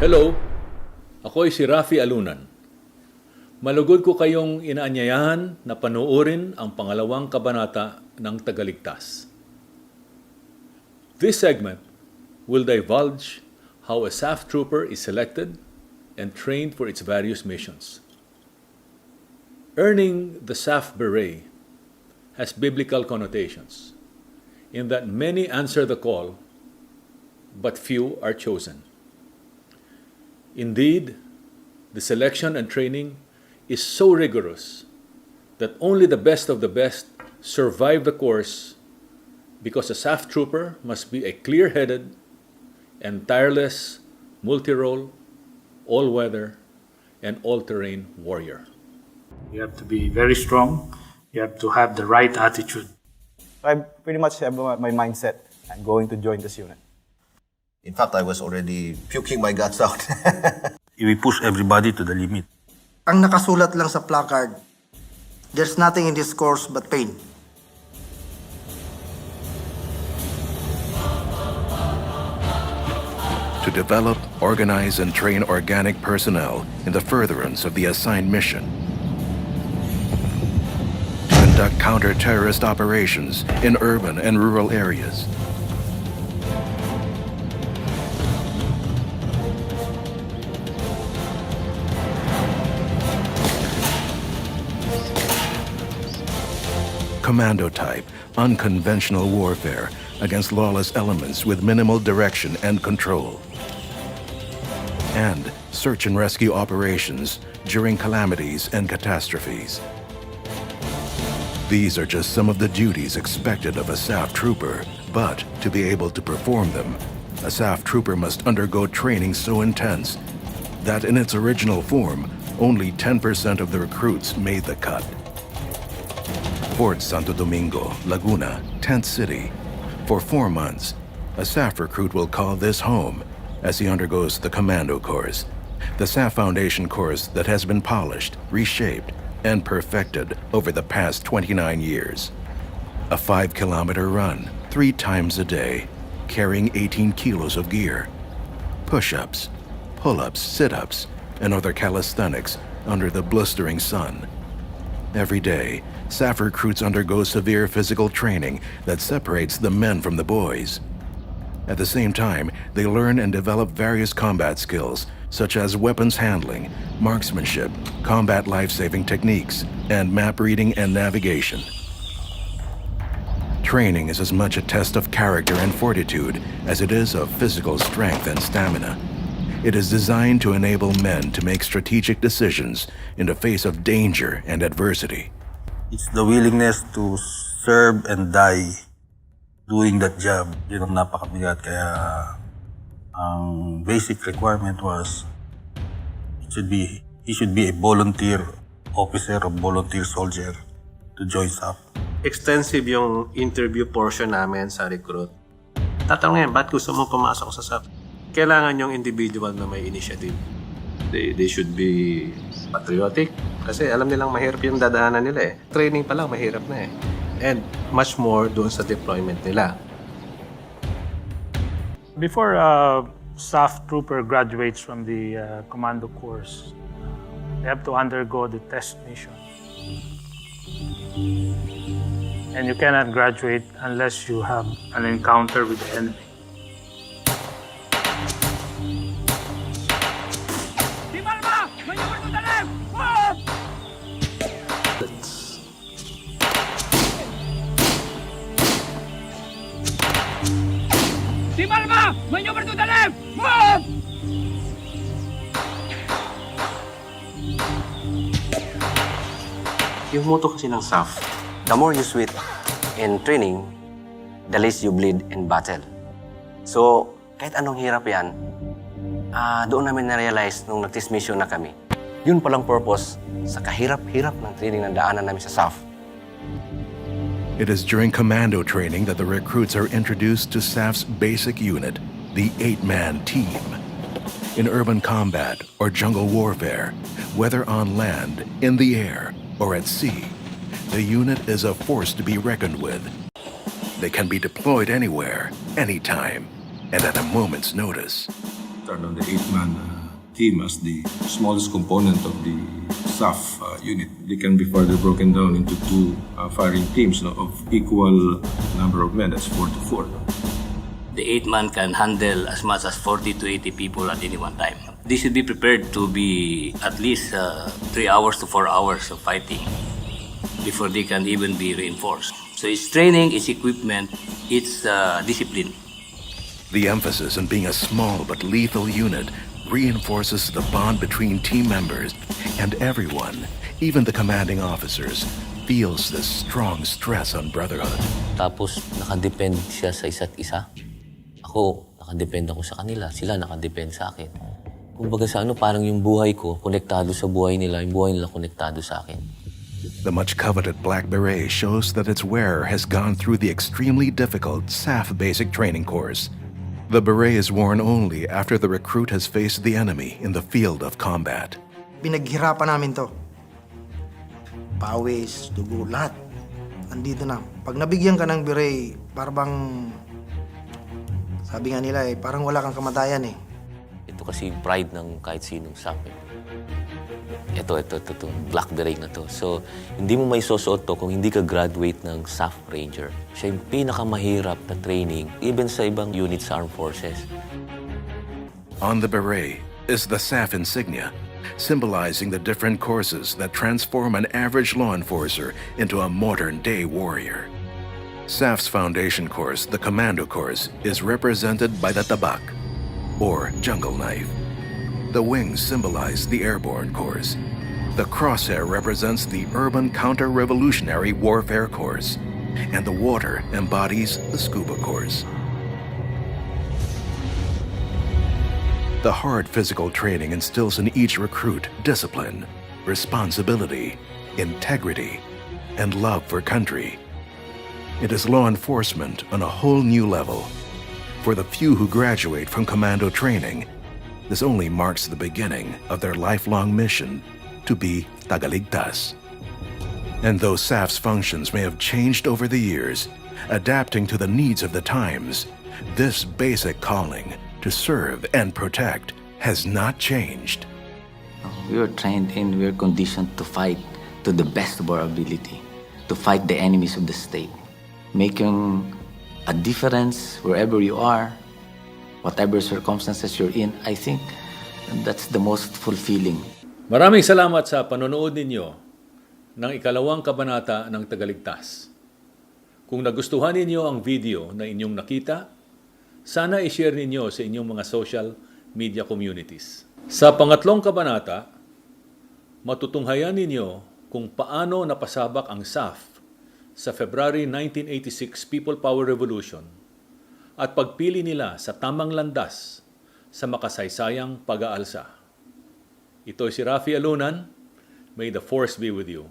Hello, ako ay si Rafi Alunan. Malugod ko kayong inaanyayahan na panoorin ang pangalawang kabanata ng Tagaligtas. This segment will divulge how a SAF trooper is selected and trained for its various missions. Earning the SAF beret has biblical connotations in that many answer the call, but few are chosen. Indeed, the selection and training is so rigorous that only the best of the best survive the course because a SAF trooper must be a clear-headed and tireless, multi-role, all-weather, and all-terrain warrior. You have to be very strong. You have to have the right attitude. I pretty much have my mindset. I'm going to join this unit. In fact, I was already puking my guts out. We push everybody to the limit. Ang nakasulat lang sa placard, there's nothing in this course but pain. To develop, organize, and train organic personnel in the furtherance of the assigned mission. To conduct counter-terrorist operations in urban and rural areas. Commando type, unconventional warfare against lawless elements with minimal direction and control. And search and rescue operations during calamities and catastrophes. These are just some of the duties expected of a SAF trooper, but to be able to perform them, a SAF trooper must undergo training so intense that in its original form, only 10% of the recruits made the cut. Fort Santo Domingo, Laguna, Tent City. For 4 months, a SAF recruit will call this home as he undergoes the commando course, the SAF foundation course that has been polished, reshaped, and perfected over the past 29 years. A 5-kilometer run, 3 times a day, carrying 18 kilos of gear. Push-ups, pull-ups, sit-ups, and other calisthenics under the blistering sun. Every day, SAF recruits undergo severe physical training that separates the men from the boys. At the same time, they learn and develop various combat skills, such as weapons handling, marksmanship, combat life-saving techniques, and map reading and navigation. Training is as much a test of character and fortitude as it is of physical strength and stamina. It is designed to enable men to make strategic decisions in the face of danger and adversity. It's the willingness to serve and die doing that job. Yun ang napakabigat. Kaya ang basic requirement was he should be a volunteer officer or volunteer soldier to join SAF. Extensive yung interview portion namin sa recruit. Tatanungin, ba't gusto mo pumasok sa SAF? Kailangan yung individual na may initiative. They should be patriotic. Kasi alam nilang mahirap yung dadaanan nila eh. Training pa lang mahirap na eh. And much more doon sa deployment nila. Before SAF trooper graduates from the commando course, they have to undergo the test mission. And you cannot graduate unless you have an encounter with the enemy. Yung motto kasi ng SAF, the more you sweat in training, the less you bleed in battle. So, kahit anong hirap yan, doon namin na-realize nung nag-test mission na kami. Yun palang purpose sa kahirap-hirap ng training na daanan namin sa SAF. It is during commando training that the recruits are introduced to SAF's basic unit, the 8-man team. In urban combat or jungle warfare, whether on land, in the air, or at sea, the unit is a force to be reckoned with. They can be deployed anywhere, anytime, and at a moment's notice. Start on the 8-man team as the smallest component of the SAF unit. They can be further broken down into two firing teams of equal number of men. That's 4 to 4. The 8-man can handle as much as 40 to 80 people at any one time. They should be prepared to be at least 3 hours to 4 hours of fighting before they can even be reinforced. So it's training, it's equipment, it's discipline. The emphasis on being a small but lethal unit reinforces the bond between team members, and everyone, even the commanding officers, feels this strong stress on brotherhood. Tapos nakadepend siya sa isa't isa. Ako, nakadepend ako sa kanila. Sila nakadepend sa akin. Kumbaga sa parang yung buhay ko, konektado sa buhay nila, yung buhay nila konektado sa akin. The much coveted black beret shows that its wearer has gone through the extremely difficult SAF basic training course. The beret is worn only after the recruit has faced the enemy in the field of combat. Pinaghirapan namin to. Pawis, dugo, lahat. Andito na. Pag nabigyan ka ng beret, parang sabi nga nila parang wala kang kamatayan eh. Ito kasi yung pride ng kahit sinong SAF. Ito, black beret na to. So, hindi mo may susuot to kung hindi ka graduate ng SAF Ranger. Siya yung pinakamahirap na training, even sa ibang units sa armed forces. On the beret is the SAF insignia, symbolizing the different courses that transform an average law enforcer into a modern-day warrior. SAF's foundation course, the Commando course, is represented by the tabak, or jungle knife. The wings symbolize the airborne course. The crosshair represents the urban counter-revolutionary warfare course, and the water embodies the scuba course. The hard physical training instills in each recruit discipline, responsibility, integrity, and love for country. It is law enforcement on a whole new level. For the few who graduate from commando training, this only marks the beginning of their lifelong mission to be tagaligtas. And though SAF's functions may have changed over the years, adapting to the needs of the times, this basic calling to serve and protect has not changed. We were trained and we were conditioned to fight to the best of our ability, to fight the enemies of the state, making a difference wherever you are, whatever circumstances you're in. I think that's the most fulfilling. Maraming salamat sa panonood ninyo ng ikalawang kabanata ng Tagaligtas. Kung nagustuhan ninyo ang video na inyong nakita, sana i-share ninyo sa inyong mga social media communities. Sa pangatlong kabanata, matutunghayan ninyo kung paano napasabak ang SAF sa February 1986 People Power Revolution at pagpili nila sa tamang landas sa makasaysayang pag-aalsa. Ito si Rafi Alunan. May the force be with you.